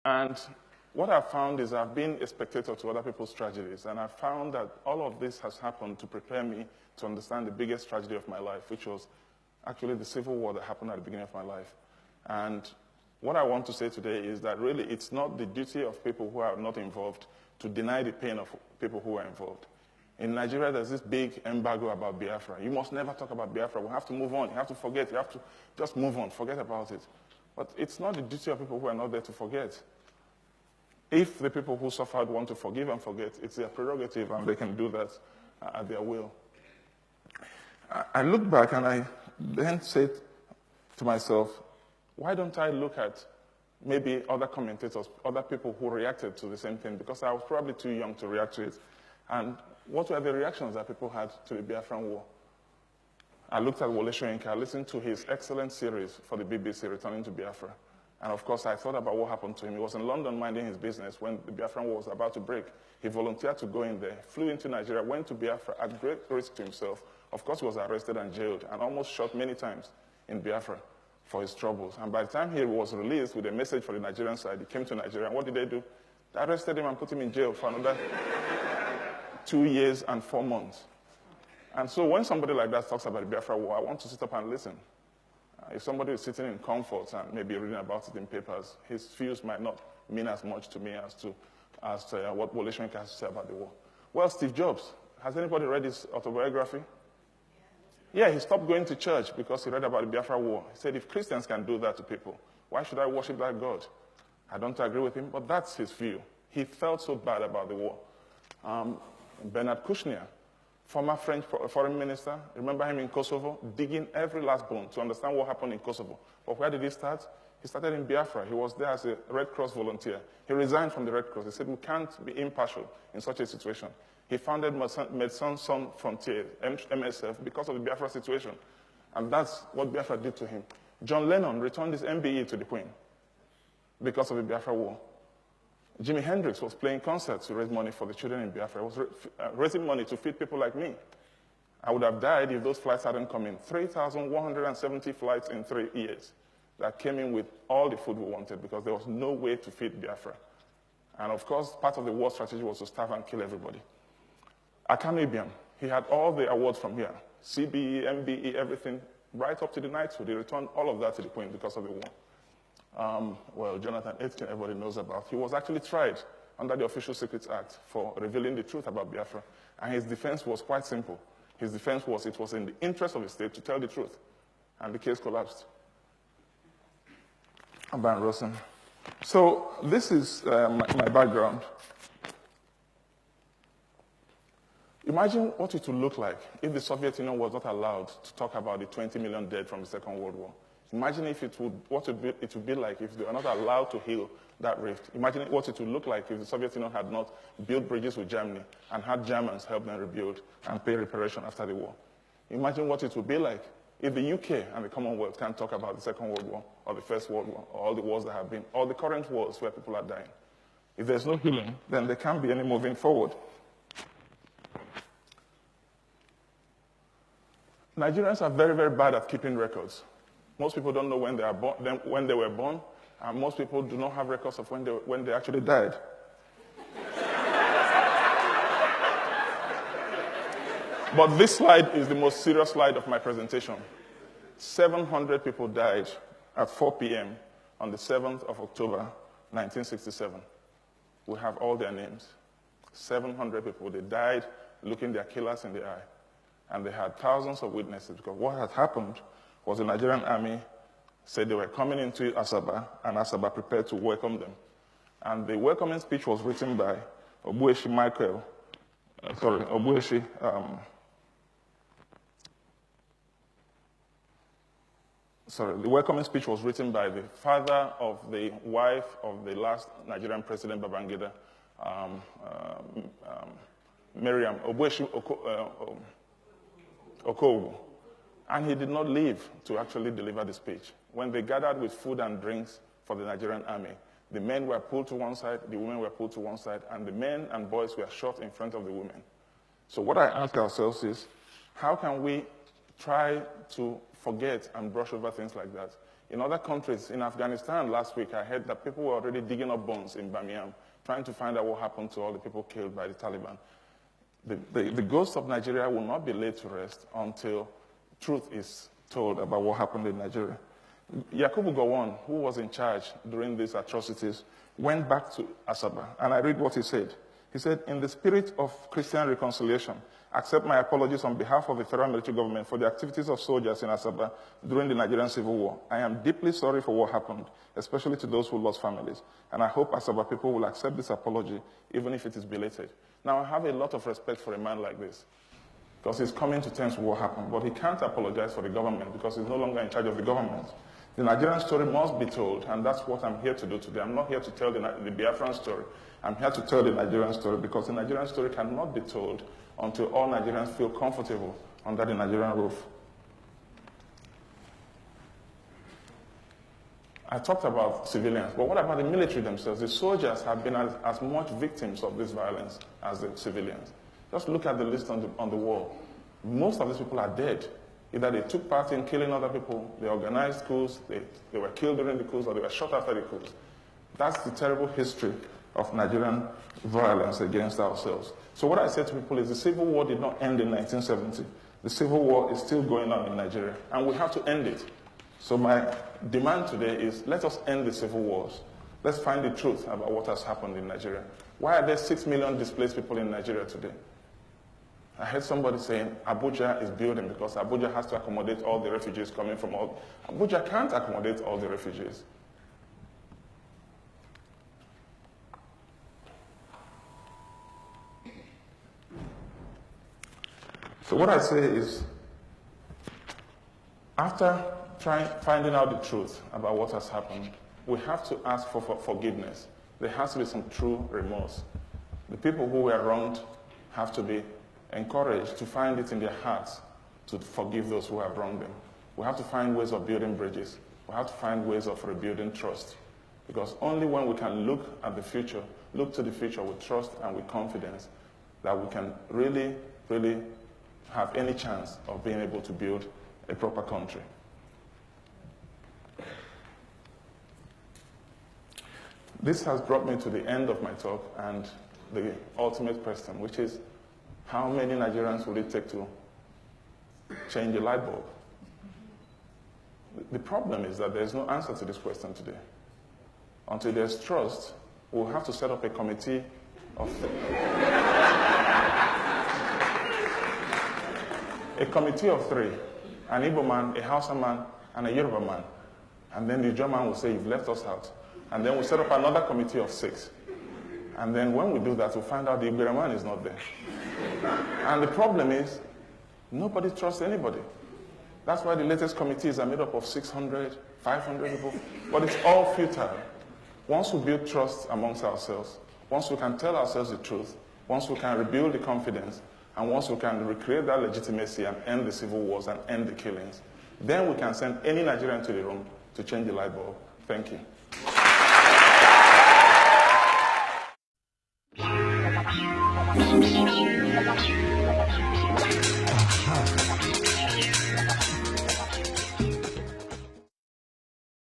And what I've found is I've been a spectator to other people's tragedies, and I've found that all of this has happened to prepare me to understand the biggest tragedy of my life, which was actually the civil war that happened at the beginning of my life. And what I want to say today is that really it's not the duty of people who are not involved to deny the pain of people who are involved. In Nigeria, there's this big embargo about Biafra. You must never talk about Biafra. We have to move on. You have to forget. You have to just move on. Forget about it. But it's not the duty of people who are not there to forget. If the people who suffered want to forgive and forget, it's their prerogative, and they can do that at their will. I look back and I then said to myself, why don't I look at maybe other commentators, other people who reacted to the same thing, because I was probably too young to react to it. And what were the reactions that people had to the Biafran War? I looked at Wole Soyinka, I listened to his excellent series for the BBC, Returning to Biafra. And of course, I thought about what happened to him. He was in London minding his business when the Biafran War was about to break. He volunteered to go in there, flew into Nigeria, went to Biafra at great risk to himself. Of course, he was arrested and jailed and almost shot many times in Biafra for his troubles. And by the time he was released with a message for the Nigerian side, he came to Nigeria. And what did they do? They arrested him and put him in jail for another 2 years and 4 months. And so when somebody like that talks about the Biafra War, I want to sit up and listen. If somebody is sitting in comfort and maybe reading about it in papers, his views might not mean as much to me as to what Wole Soyinka has to say about the war. Well, Steve Jobs, has anybody read his autobiography? Yeah, he stopped going to church because he read about the Biafra War. He said, if Christians can do that to people, why should I worship that God? I don't agree with him, but that's his view. He felt so bad about the war. Bernard Kouchner, former French foreign minister, remember him in Kosovo, digging every last bone to understand what happened in Kosovo. But where did he start? He started in Biafra. He was there as a Red Cross volunteer. He resigned from the Red Cross. He said, we can't be impartial in such a situation. He founded Médecins Sans Frontières, MSF, because of the Biafra situation. And that's what Biafra did to him. John Lennon returned his MBE to the Queen because of the Biafra war. Jimi Hendrix was playing concerts to raise money for the children in Biafra. He was raising money to feed people like me. I would have died if those flights hadn't come in. 3,170 flights in 3 years that came in with all the food we wanted because there was no way to feed Biafra. And of course, part of the war strategy was to starve and kill everybody. Akanu Ibiam, he had all the awards from here. CBE, MBE, everything, right up to the knighthood. He returned all of that to the Queen because of the war. Well, Jonathan Aitken, everybody knows about. He was actually tried under the Official Secrets Act for revealing the truth about Biafra. And his defense was quite simple. His defense was it was in the interest of the state to tell the truth. And the case collapsed. Aban Rosen. So this is my background. Imagine what it would look like if the Soviet Union was not allowed to talk about the 20 million dead from the Second World War. Imagine if it would be like if they were not allowed to heal that rift. Imagine what it would look like if the Soviet Union had not built bridges with Germany and had Germans help them rebuild and pay reparation after the war. Imagine what it would be like if the UK and the Commonwealth can't talk about the Second World War or the First World War or all the wars that have been, or the current wars where people are dying. If there's no healing, then there can't be any moving forward. Nigerians are very, very bad at keeping records. Most people don't know when they were born, and most people do not have records of when they actually died. But this slide is the most serious slide of my presentation. 700 people died at 4 p.m. on the 7th of October, 1967. We have all their names. 700 people. They died looking their killers in the eye. And they had thousands of witnesses, because what had happened was the Nigerian army said they were coming into Asaba, and Asaba prepared to welcome them. And the welcoming speech was written by Obueshi Michael, Obueshi, the welcoming speech was written by the father of the wife of the last Nigerian president, Babangida, Miriam, Obueshi Okowu. And he did not leave to actually deliver the speech. When they gathered with food and drinks for the Nigerian army, the men were pulled to one side, the women were pulled to one side, and the men and boys were shot in front of the women. So what I ask ourselves is, how can we try to forget and brush over things like that In other countries, in Afghanistan last week, I heard that people were already digging up bones in Bamiyan, trying to find out what happened to all the people killed by the Taliban. The ghost of Nigeria will not be laid to rest until truth is told about what happened in Nigeria. Yakubu Gowon, who was in charge during these atrocities, went back to Asaba, and I read what he said. He said, "In the spirit of Christian reconciliation, accept my apologies on behalf of the federal military government for the activities of soldiers in Asaba during the Nigerian Civil War. I am deeply sorry for what happened, especially to those who lost families, and I hope Asaba people will accept this apology, even if it is belated." Now, I have a lot of respect for a man like this, because he's coming to terms with what happened, but he can't apologize for the government because he's no longer in charge of the government. The Nigerian story must be told, and that's what I'm here to do today. I'm not here to tell the Biafran story. I'm here to tell the Nigerian story, because the Nigerian story cannot be told until all Nigerians feel comfortable under the Nigerian roof. I talked about civilians, but what about the military themselves? The soldiers have been as much victims of this violence as the civilians. Just look at the list on the wall. Most of these people are dead. Either they took part in killing other people, they organized coups, they were killed during the coups, or they were shot after the coups. That's the terrible history of Nigerian violence against ourselves. So what I say to people is the Civil War did not end in 1970. The Civil War is still going on in Nigeria, and we have to end it. So my demand today is, let us end the civil wars. Let's find the truth about what has happened in Nigeria. Why are there 6 million displaced people in Nigeria today? I heard somebody saying Abuja is building because Abuja has to accommodate all the refugees coming from all. Abuja can't accommodate all the refugees. So what I say is, after finding out the truth about what has happened, we have to ask for forgiveness. There has to be some true remorse. The people who were wronged have to be encouraged to find it in their hearts to forgive those who have wronged them. We have to find ways of building bridges. We have to find ways of rebuilding trust. Because only when we can look at the future, look to the future with trust and with confidence, that we can really, really have any chance of being able to build a proper country. This has brought me to the end of my talk and the ultimate question, which is, how many Nigerians will it take to change a light bulb? The problem is that there's no answer to this question today. Until there's trust, we'll have to set up a committee of three, an Igbo man, a Hausa man, and a Yoruba man. And then the German will say, you've left us out. And then we'll set up another committee of 6. And then when we do that, we'll find out the Igbo man is not there. And the problem is, nobody trusts anybody. That's why the latest committees are made up of 600, 500 people. But it's all futile. Once we build trust amongst ourselves, once we can tell ourselves the truth, once we can rebuild the confidence, and once we can recreate that legitimacy and end the civil wars and end the killings, then we can send any Nigerian to the room to change the light bulb. Thank you.